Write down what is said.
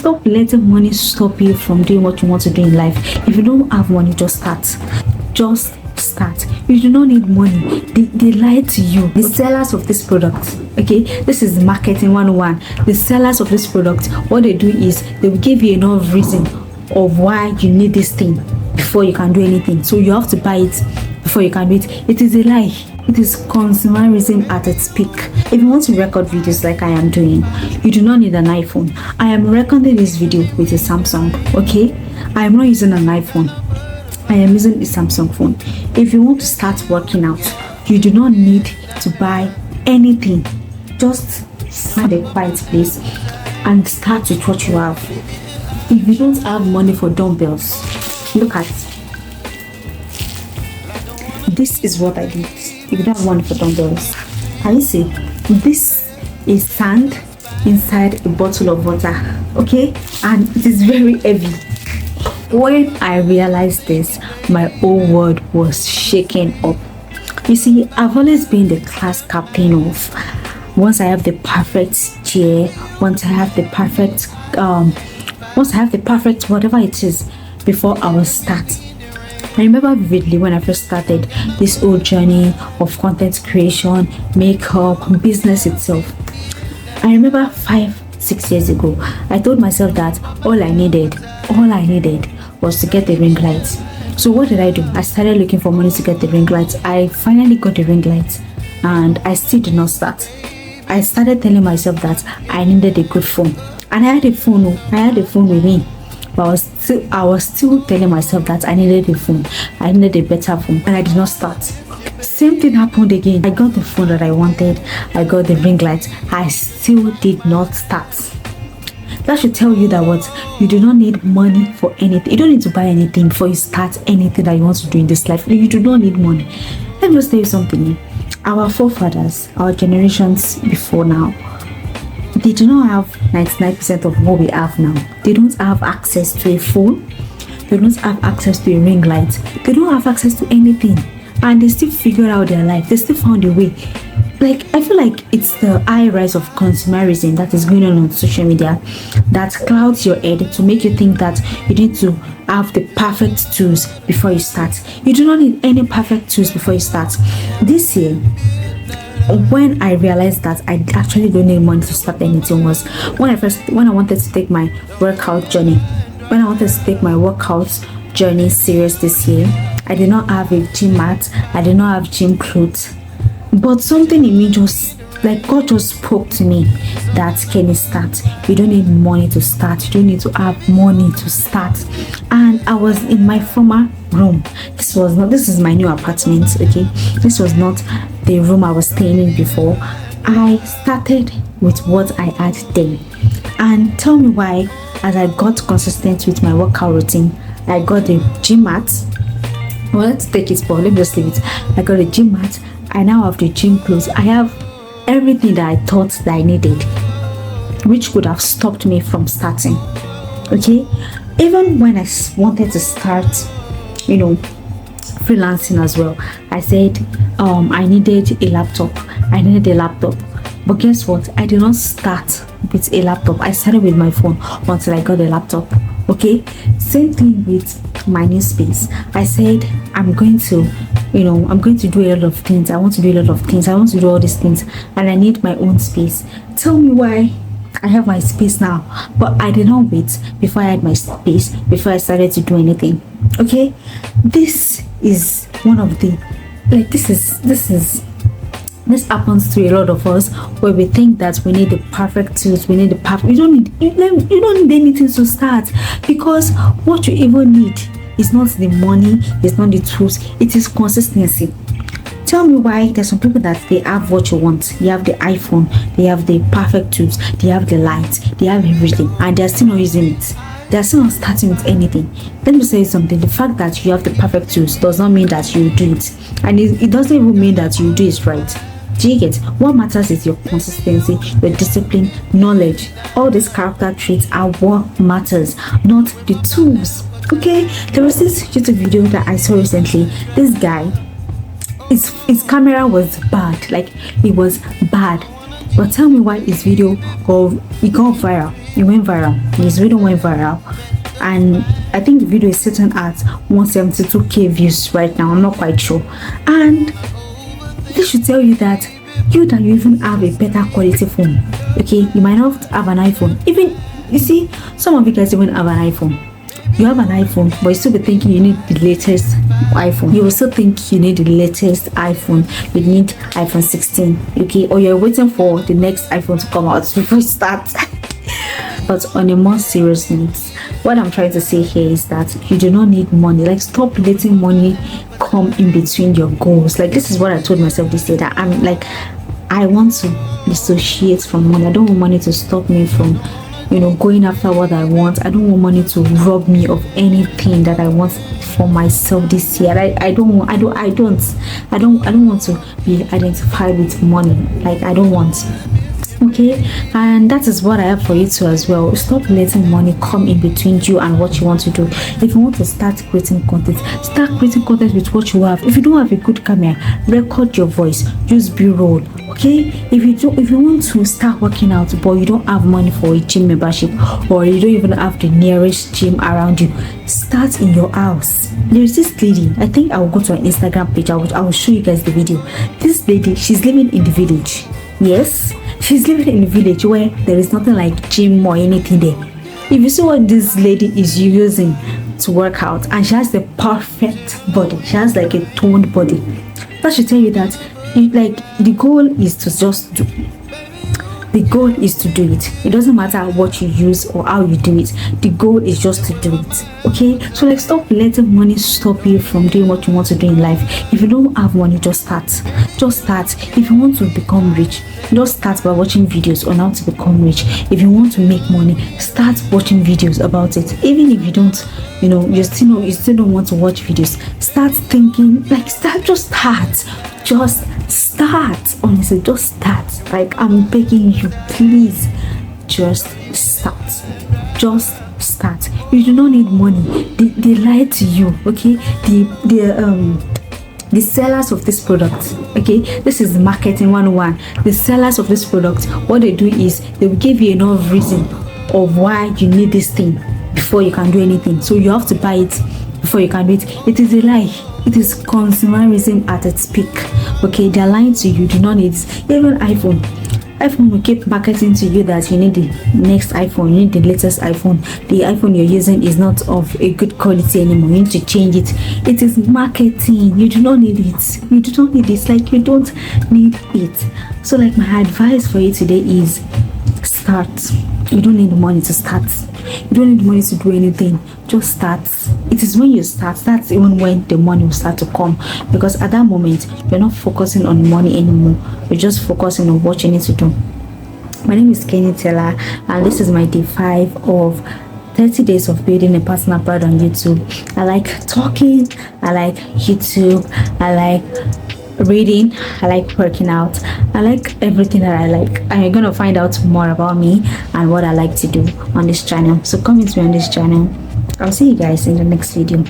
Stop letting money stop you from doing what you want to do in life. If you don't have money, just start. Just start. You do not need money. They lie to you. The sellers of this product, okay, this is marketing 101. The sellers of this product, what they do is they will give you enough reason of why you need this thing before you can do anything. So you have to buy it before you can do it. It is a lie. It is consumerism at its peak. If you want to record videos like I am doing, you do not need an iPhone. I am recording this video with a Samsung, okay? I am not using an iPhone. I am using a Samsung phone. If you want to start working out, you do not need to buy anything. Just find a quiet place and start with what you have. If you don't have money for dumbbells, look at this is what I did. If you don't have money for dumbbells, can you see? This is sand inside a bottle of water, okay? And it is very heavy. When I realized this, my whole world was shaken up. You see, I've always been the class captain of once I have the perfect chair, once I have the perfect whatever it is before I will start. I remember vividly when I first started this whole journey of content creation, makeup, business itself. I remember 5-6 years ago, I told myself that all I needed was to get the ring lights. So what did I do? I started looking for money to get the ring lights. I finally got the ring lights and I still did not start. I started telling myself that I needed a good phone. And I had a phone with me. But I was still telling myself that I needed a phone. I needed a better phone, and I did not start. Same thing happened again. I got the phone that I wanted. I got the ring light. I still did not start. That should tell you that what you do not need money for anything. You don't need to buy anything before you start anything that you want to do in this life. You do not need money. Let me just tell you something. Our forefathers, our generations before now, they do not have 99% of what we have now. They don't have access to a phone. They don't have access to a ring light. They don't have access to anything. And they still figured out their life. They still found a way. Like, I feel like it's the high rise of consumerism that is going on social media that clouds your head to make you think that you need to have the perfect tools before you start. You do not need any perfect tools before you start. This year, when I realized that I actually don't need money to start anything was when I wanted to take my workout journey. When I wanted to take my workout journey serious this year, I did not have a gym mat. I did not have gym clothes. But something in me just, like God just spoke to me that can you start? You don't need money to start. You don't need to have money to start. And I was in my former room. This is my new apartment, okay? This was not the room I was staying in before. I started with what I had then. And tell me why, as I got consistent with my workout routine, I got the gym mat. Well, let's take it, but let me just leave it. I got a gym mat. I now have the gym clothes. I have everything that I thought that I needed, which could have stopped me from starting. Okay, even when I wanted to start, freelancing as well, I said I needed a laptop. But guess what? I did not start with a laptop. I started with my phone until I got a laptop. Okay, same thing with my new space. I said I'm going to do a lot of things. I want to do a lot of things. I want to do all these things, and I need my own space. Tell me why I have my space now, but I did not wait before I had my space before I started to do anything. Okay, this is one of the this happens to a lot of us, where we think that we need the perfect tools. We need the perfect. You don't need anything to start, because what you even need is not the money, it's not the tools, it is consistency. Tell me why there's some people that they have what you want. They have the iPhone, they have the perfect tools, they have the lights, they have everything, and they're still not using it. They're still not starting with anything. Let me say something. The fact that you have the perfect tools does not mean that you do it, and it doesn't even mean that you do it right. Do you get? What matters is your consistency, your discipline, knowledge. All these character traits are what matters, not the tools. Okay, there was this YouTube video that I saw recently. This guy, his camera was bad, like it was bad. But tell me why his video got viral. it went viral. This video went viral, and I think the video is sitting at 172k views right now. I'm not quite sure. And this should tell you that you even have a better quality phone. Okay, you might not have an iPhone. Even, you see, some of you guys even have an iPhone. You have an iPhone, but you still be thinking you need the latest iPhone. You will still think you need the latest iPhone. You need iPhone 16, okay? Or you're waiting for the next iPhone to come out before you start. But on a more serious note, what I'm trying to say here is that you do not need money. Like, stop letting money come in between your goals. Like, this is what I told myself this day, that I'm like, I want to dissociate from money. I don't want money to stop me from, you know, going after what I want. I don't want money to rob me of anything that I want for myself this year. I don't want to be identified with money. Like, I don't want. Okay, and that is what I have for you too as well. Stop letting money come in between you and what you want to do. If you want to start creating content with what you have. If you don't have a good camera, record your voice, use B-roll. Okay, if you want to start working out but you don't have money for a gym membership, or you don't even have the nearest gym around you, start in your house. There's this lady, I think I will go to her Instagram page. I will show you guys the video. This lady, she's living in the village. Yes, she's living in a village where there is nothing like gym or anything there. If you see what this lady is using to work out, and she has the perfect body, she has like a toned body, that should tell you that the goal is to just do. The goal is to do it. It doesn't matter what you use or how you do it. The goal is just to do it. Okay, so like, stop letting money stop you from doing what you want to do in life. If you don't have money, just start. If you want to become rich, just start by watching videos on how to become rich. If you want to make money, start watching videos about it. Even if you don't, you still don't want to watch videos, start thinking, like, just start. Honestly, just start. Like, I'm begging you, please, just start. You do not need money. They lie to you. Okay, the sellers of this product, okay, this is marketing 101. The sellers of this product, what they do is they will give you enough reason of why you need this thing before you can do anything. So you have to buy it before you can do it. It is a lie. It is consumerism at its peak. Okay, they're lying to you. You do not need it. Even iPhone will keep marketing to you that you need the next iPhone, you need the latest iPhone. The iPhone you're using is not of a good quality anymore. You need to change it. It is marketing. You do not need it. Like, you don't need it. So, like, my advice for you today is start. You don't need money to start. You don't need money to do anything. Just start. It is when you start, that's even when the money will start to come, because at that moment you're not focusing on money anymore. You're just focusing on what you need to do. My name is Kenny Taylor, and this is my day 5 of 30 days of building a personal brand on YouTube. I like talking, I like YouTube, I like reading, I like working out, I like everything that I like. And you're gonna find out more about me and what I like to do on this channel. So come with me on this channel. I'll see you guys in the next video.